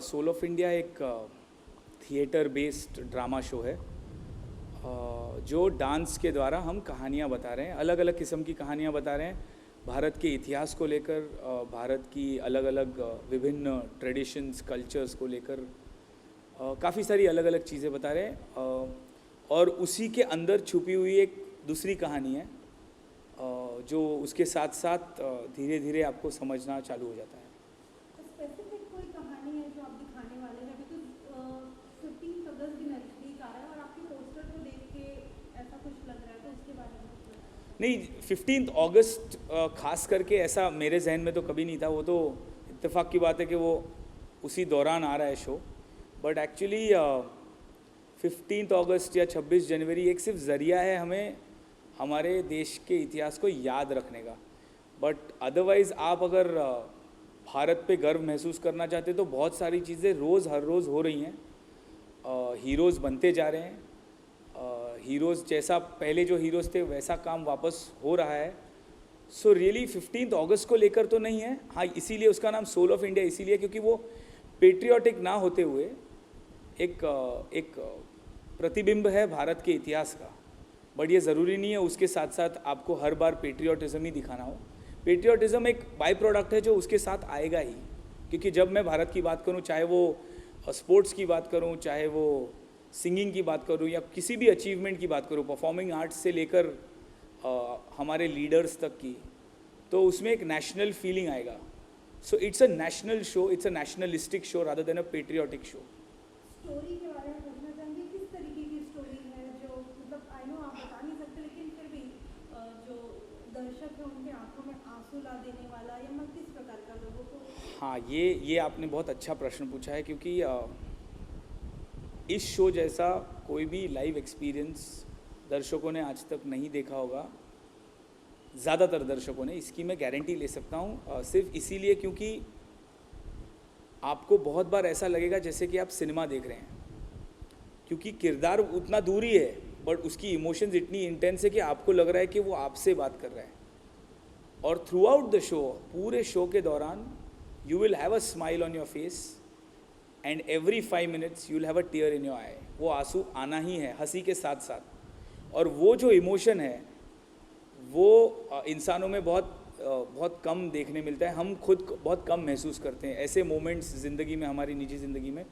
Soul of India एक theatre based drama show है जो डांस के द्वारा हम कहानियाँ बता रहे हैं, अलग अलग किस्म की कहानियाँ बता रहे हैं भारत के इतिहास को लेकर, भारत की अलग अलग विभिन्न ट्रेडिशंस कल्चर्स को लेकर काफ़ी सारी अलग अलग चीज़ें बता रहे हैं। और उसी के अंदर छुपी हुई एक दूसरी कहानी है जो उसके साथ साथ धीरे धीरे आपको समझना चालू हो जाता है। स्पेसिफिक कोई कहानी है जो आप दिखाने वाले हैं? अभी तो 15 अगस्त भी नज़दीक आ रहा है और आपके पोस्टर को देख के ऐसा कुछ लग रहा है, तो उसके बारे में कुछ बताना? नहीं, 15 अगस्त खास करके ऐसा मेरे जहन में तो कभी नहीं था। वो तो इत्तेफाक की बात है कि वो उसी दौरान आ रहा है शो, बट एक्चुअली 15 अगस्त या 26 जनवरी एक सिर्फ ज़रिया है हमें हमारे देश के इतिहास को याद रखने का। बट अदरवाइज़ आप अगर भारत पे गर्व महसूस करना चाहते तो बहुत सारी चीज़ें हर रोज़ हो रही हैं। हीरोज़ बनते जा रहे हैं, हीरोज़ जैसा पहले जो हीरोज़ थे वैसा काम वापस हो रहा है। सो रियली 15 अगस्त को लेकर तो नहीं है। हाँ, इसीलिए उसका नाम सोल ऑफ इंडिया इसीलिए क्योंकि वो पेट्रियाटिक ना होते हुए एक प्रतिबिंब है भारत के इतिहास का। बट ये ज़रूरी नहीं है उसके साथ साथ आपको हर बार पेट्रियाटिज़म ही दिखाना हो। पेट्रियाटिज़म एक बाई प्रोडक्ट है जो उसके साथ आएगा ही, क्योंकि जब मैं भारत की बात करूं, चाहे वो स्पोर्ट्स की बात करूं, चाहे वो सिंगिंग की बात करूं या किसी भी अचीवमेंट की बात करूं, परफॉर्मिंग आर्ट्स से लेकर हमारे लीडर्स तक की, तो उसमें एक नेशनल फीलिंग आएगा। So it's a national show, it's a nationalistic show rather than a patriotic show. Story के बारे में पूछना चाहेंगे, किस तरीके की स्टोरी है जो, मतलब आई नो आप बता नहीं सकते, लेकिन फिर भी जो दर्शक है उनके आंखों में आंसू ला देने वाला, या मैं किस प्रकार का लोगों को? हाँ, ये आपने बहुत अच्छा प्रश्न पूछा है, क्योंकि इस शो जैसा कोई भी लाइव एक्सपीरियंस दर्शकों ने आज तक नहीं देखा होगा, ज़्यादातर दर्शकों ने, इसकी मैं गारंटी ले सकता हूँ। सिर्फ इसीलिए क्योंकि आपको बहुत बार ऐसा लगेगा जैसे कि आप सिनेमा देख रहे हैं, क्योंकि किरदार उतना दूर ही है बट उसकी इमोशंस इतनी इंटेंस है कि आपको लग रहा है कि वो आपसे बात कर रहा है। और थ्रू आउट द शो, पूरे शो के दौरान you will have a smile on your face and every 5 minutes you will have a tear in your eye. वो आंसू आना ही है हंसी के साथ साथ। और वो जो इमोशन है वो इंसानों में बहुत कम देखने मिलता है। हम खुद बहुत कम महसूस करते हैं ऐसे मोमेंट्स ज़िंदगी में, हमारी निजी ज़िंदगी में,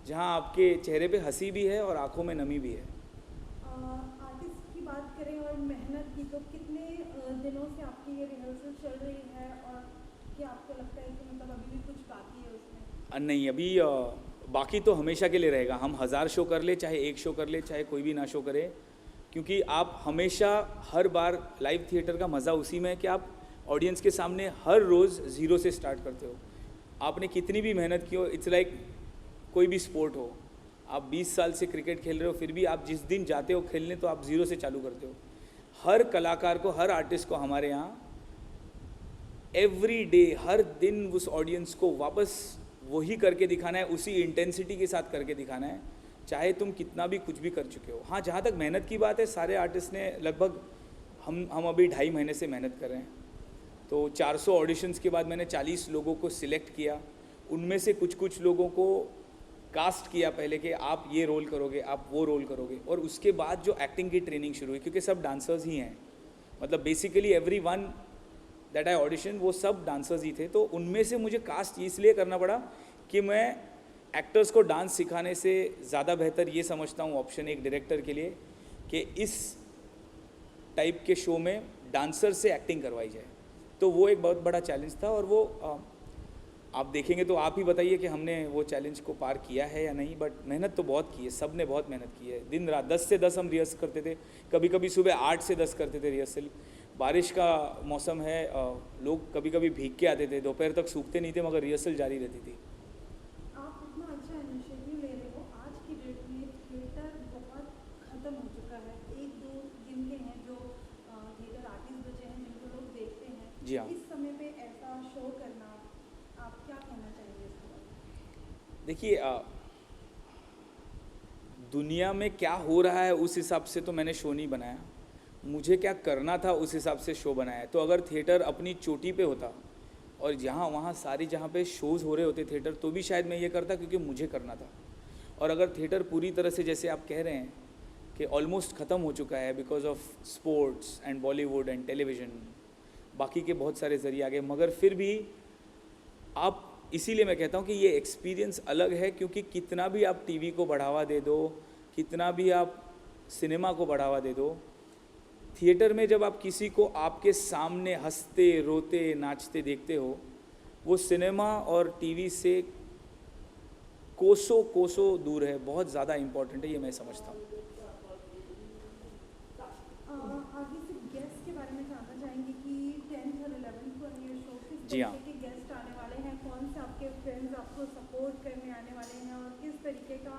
जहाँ आपके चेहरे पे हंसी भी है और आंखों में नमी भी है। आर्टिस्ट की बात करें और मेहनत की, तो कितने दिनों से आपकी ये रिहर्सल चल रही है और क्या आपको लगता है कि मतलब अभी भी कुछ बाकी है उसमें? नहीं, अभी बाकी तो हमेशा के लिए रहेगा। हम 1000 शो कर ले, चाहे 1 शो कर ले, चाहे कोई भी ना शो करे, क्योंकि आप हमेशा हर बार लाइव थिएटर का मज़ा उसी में है कि आप ऑडियंस के सामने हर रोज़ ज़ीरो से स्टार्ट करते हो। आपने कितनी भी मेहनत की हो, इट्स लाइक कोई भी स्पोर्ट हो, आप 20 साल से क्रिकेट खेल रहे हो, फिर भी आप जिस दिन जाते हो खेलने तो आप ज़ीरो से चालू करते हो। हर कलाकार को, हर आर्टिस्ट को हमारे यहाँ एवरी डे, हर दिन उस ऑडियंस को वापस वही करके दिखाना है, उसी इंटेंसिटी के साथ करके दिखाना है, चाहे तुम कितना भी कुछ भी कर चुके हो। हाँ, जहाँ तक मेहनत की बात है, सारे आर्टिस्ट ने लगभग, हम अभी 2.5 महीने से मेहनत कर रहे हैं। तो 400 ऑडिशंस के बाद मैंने 40 लोगों को सिलेक्ट किया। उनमें से कुछ लोगों को कास्ट किया पहले कि आप ये रोल करोगे, आप वो रोल करोगे, और उसके बाद जो एक्टिंग की ट्रेनिंग शुरू हुई, क्योंकि सब डांसर्स ही हैं, मतलब basically everyone that I audition वो सब डांसर्स ही थे। तो उनमें से मुझे कास्ट इसलिए करना पड़ा कि मैं एक्टर्स को डांस सिखाने से ज़्यादा बेहतर ये समझता हूँ ऑप्शन एक डायरेक्टर के लिए कि इस टाइप के शो में डांसर से एक्टिंग करवाई जाए। तो वो एक बहुत बड़ा चैलेंज था, और वो आप देखेंगे तो आप ही बताइए कि हमने वो चैलेंज को पार किया है या नहीं। बट मेहनत तो बहुत की है, सब ने बहुत मेहनत की है। दिन रात 10 से 10 हम रिहर्सल करते थे, कभी कभी सुबह 8 से 10 करते थे रिहर्सल। बारिश का मौसम है, लोग कभी कभी भीग के आते थे, दोपहर तक सूखते नहीं थे, मगर रिहर्सल जारी रहती थी। आप इतना अच्छा इनिशिएटिव ले रहे हो। आज की डेट में थिएटर बहुत ख़त्म हो चुका है, 1-2 जिनके हैं जो थिएटर आर्टिस्ट बचे हैं जिनको लोग देखते हैं। जी हाँ। इस समय पे ऐसा शो करना, आप क्या कहना चाहेंगे इसके बारे में? देखिए, दुनिया में क्या हो रहा है उस हिसाब से तो मैंने शो नहीं बनाया, मुझे क्या करना था उस हिसाब से शो बनाया है। तो अगर थिएटर अपनी चोटी पे होता और जहाँ वहाँ सारी जहाँ पे शोज़ हो रहे होते थिएटर, तो भी शायद मैं ये करता क्योंकि मुझे करना था। और अगर थिएटर पूरी तरह से जैसे आप कह रहे हैं कि ऑलमोस्ट ख़त्म हो चुका है because of sports and Bollywood and television, बाकी के बहुत सारे ज़रिए आ गए, मगर फिर भी आप, इसीलिए मैं कहता हूँ कि ये एक्सपीरियंस अलग है, क्योंकि कितना भी आप टीवी को बढ़ावा दे दो, कितना भी आप सिनेमा को बढ़ावा दे दो, थिएटर में जब आप किसी को आपके सामने हंसते रोते नाचते देखते हो, वो सिनेमा और टीवी से कोसों कोसों दूर है, बहुत ज़्यादा इम्पोर्टेंट है, ये मैं समझता हूँ। आगे से गेस्ट के बारे में जानना चाहेंगे कि 10th और 11th को ये शो किस जी हाँ। तरीके के गेस्ट आने वाले हैं, कौन से आपके फ्रेंड्स आपको सपोर्ट करने आने वाले हैं, और किस तरीके का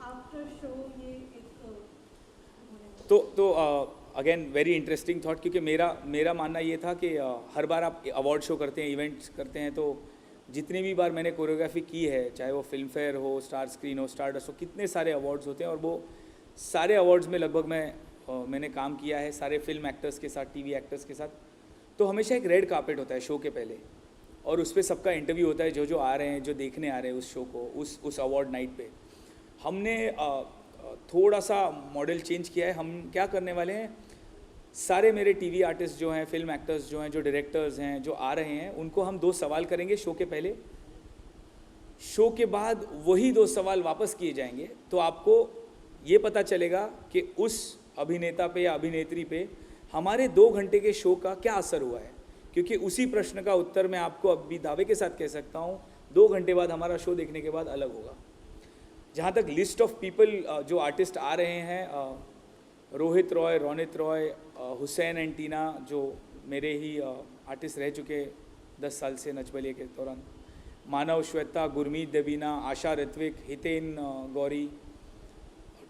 आफ्टर शो ये एक तो अगेन वेरी इंटरेस्टिंग थॉट, क्योंकि मेरा मानना ये था कि हर बार आप अवार्ड शो करते हैं, इवेंट्स करते हैं, तो जितनी भी बार मैंने कोरियोग्राफी की है, चाहे वो फिल्म फेयर हो, स्टार स्क्रीन हो, स्टारडस्ट हो, कितने सारे अवार्ड्स होते हैं, और वो सारे अवार्ड्स में लगभग मैंने काम किया है सारे फिल्म एक्टर्स के साथ, टीवी एक्टर्स के साथ। तो हमेशा एक रेड कार्पेट होता है शो के पहले, और उस पर सबका इंटरव्यू होता है, जो आ रहे हैं, जो देखने आ रहे हैं उस शो को, उस अवार्ड नाइट पे। हमने थोड़ा सा मॉडल चेंज किया है। हम क्या करने वाले हैं, सारे मेरे टीवी आर्टिस्ट जो हैं, फिल्म एक्टर्स जो हैं, जो डायरेक्टर्स हैं, जो आ रहे हैं, उनको हम 2 सवाल करेंगे शो के पहले। शो के बाद वही 2 सवाल वापस किए जाएंगे, तो आपको ये पता चलेगा कि उस अभिनेता पे या अभिनेत्री पे हमारे 2 घंटे के शो का क्या असर हुआ है, क्योंकि उसी प्रश्न का उत्तर मैं आपको अभी दावे के साथ कह सकता हूँ 2 घंटे बाद हमारा शो देखने के बाद अलग होगा। जहाँ तक लिस्ट ऑफ पीपल जो आर्टिस्ट आ रहे हैं, रोहित रॉय, रोनित रॉय, हुसैन एंड टीना, जो मेरे ही आर्टिस्ट रह चुके 10 साल से नच बलिए के दौरान, मानव, श्वेता, गुरमीत, देवीना, आशा, ऋत्विक, हितेन, गौरी,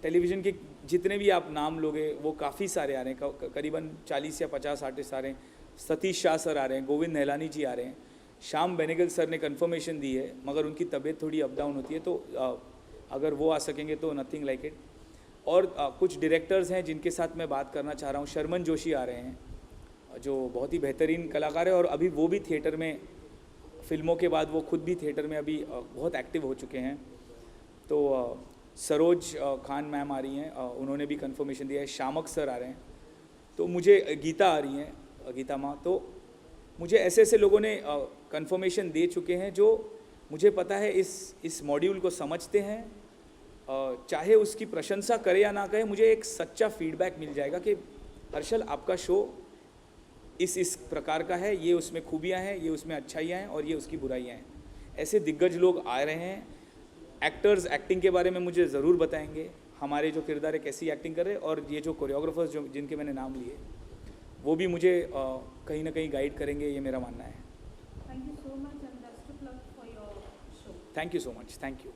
टेलीविज़न के जितने भी आप नाम लोगे वो काफ़ी सारे आ रहे हैं, करीबन 40 या 50 आर्टिस्ट आ रहे हैं। सतीश शाह सर आ रहे हैं, गोविंद नहलानी जी आ रहे हैं, श्याम बेनेगल सर ने कन्फर्मेशन दी है, मगर उनकी तबीयत थोड़ी अप डाउन होती है, तो अगर वो आ सकेंगे तो नथिंग लाइक इट। और कुछ डायरेक्टर्स हैं जिनके साथ मैं बात करना चाह रहा हूँ। शर्मन जोशी आ रहे हैं, जो बहुत ही बेहतरीन कलाकार है, और अभी वो भी थिएटर में, फिल्मों के बाद वो खुद भी थिएटर में अभी बहुत एक्टिव हो चुके हैं। तो सरोज खान मैम आ रही हैं, उन्होंने भी कंफर्मेशन दिया है। शामक सर आ रहे हैं, तो मुझे गीता आ रही हैं, गीता माँ, तो मुझे ऐसे ऐसे लोगों ने कंफर्मेशन दे चुके हैं जो मुझे पता है इस मॉड्यूल को समझते हैं। चाहे उसकी प्रशंसा करे या ना करे, मुझे एक सच्चा फीडबैक मिल जाएगा कि हर्षल आपका शो इस प्रकार का है, ये उसमें खूबियाँ हैं, ये उसमें अच्छाइयाँ हैं, और ये उसकी बुराइयाँ हैं। ऐसे दिग्गज लोग आ रहे हैं। एक्टर्स एक्टिंग के बारे में मुझे ज़रूर बताएंगे, हमारे जो किरदार है कैसी एक्टिंग कर रहे हैं, और ये जो कोरियोग्राफर्स जो जिनके मैंने नाम लिए वो भी मुझे कहीं ना कहीं गाइड करेंगे, ये मेरा मानना है। Thank you so much and best of luck for your show. Thank you so much, thank you.